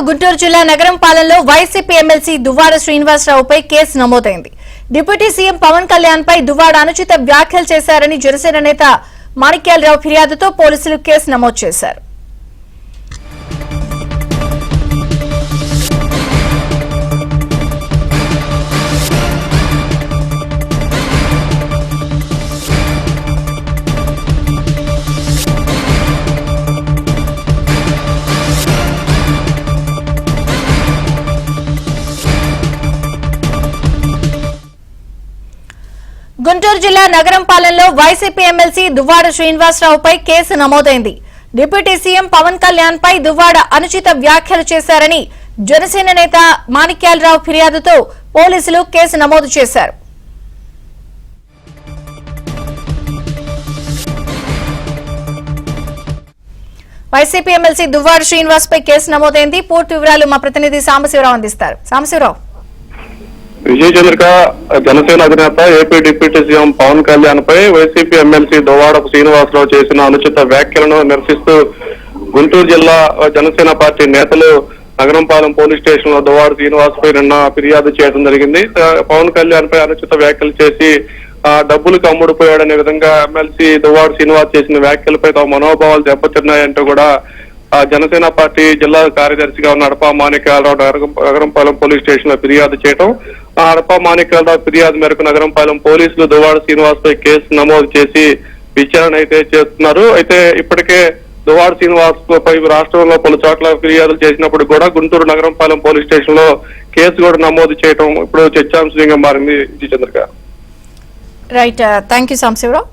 గుంటూరు జిల్లా నగరంపాలెంలో YCP MLC Duvvada శ్రీనివాసరావుపై case నమోదైంది. Deputy CM Pawan Kalyan పై దువ్వాడ అనుచిత వ్యాఖ్యలు చేశారని జనసేన నేత మాణిక్యాలరావు ఫిర్యాదుతో పోలీసులు కేసు నమోదు చేశారు. గుంటూరు జిల్లా నగరంపాలెంలో వైసీపీ ఎమ్మెల్సీ దువ్వాడ శ్రీనివాసరావుపై కేసు నమోదైంది. డిప్యూటీ సీఎం పవన్ కళ్యాణ్ పై దువ్వాడ అనుచిత వ్యాఖ్యలు చేశారని జనసేన నేత మాణిక్యాలరావు ఫిర్యాదుతో పోలీసులు కేసు నమోదు చేశారు. వైసీపీ ఎమ్మెల్సీ దువ్వాడ శ్రీనివాస్ పై కేసు నమోదైంది. పూర్తి వివరాలు మా ప్రతినిధి సాంబశివరావు అందిస్తారు. సాంబశివరావు. విజయ చంద్రిక జనసేన అధినేత AP deputy CM Pawan Kalyan పై వైసీపీ ఎమ్మెల్సీ దువ్వాడ శ్రీనివాసరావు చేసిన అనుచిత వ్యాఖ్యలను నిరసిస్తూ గుంటూరు జిల్లా జనసేన పార్టీ నేతలు నగరంపాలెం పోలీస్ స్టేషన్ లో దువ్వాడ శ్రీనివాస్ పై నిన్న ఫిర్యాదు చేయడం జరిగింది. పవన్ కళ్యాణ్ పై అనుచిత వ్యాఖ్యలు చేసి డబ్బులకు అమ్ముడుపోయాడనే విధంగా ఎమ్మెల్సీ దువ్వాడ శ్రీనివాస్ చేసిన వ్యాఖ్యలపై తమ మనోభావాలు దెబ్బతిన్నాయంటూ కూడా జనసేన పార్టీ జిల్లా కార్యదర్శిగా ఉన్న అడపా మాణిక్యాలరావు నగరంపాలెం పోలీస్ స్టేషన్ లో ఫిర్యాదు చేయడం. అడపా మాణిక్యాలరావు ఫిర్యాదు మేరకు నగరంపాలెం పోలీసులు దువ్వాడ శ్రీనివాస్ పై కేసు నమోదు చేసి విచారణ అయితే చేస్తున్నారు. అయితే ఇప్పటికే దువ్వాడ శ్రీనివాస్ పై రాష్ట్రంలో పలు చోట్ల ఫిర్యాదులు చేసినప్పుడు కూడా గుంటూరు నగరంపాలెం పోలీస్ స్టేషన్ లో కేసు కూడా నమోదు చేయడం ఇప్పుడు చర్చాంశంగా మారింది. Vijaya Chandrika. Right, thank you Sambasivarao.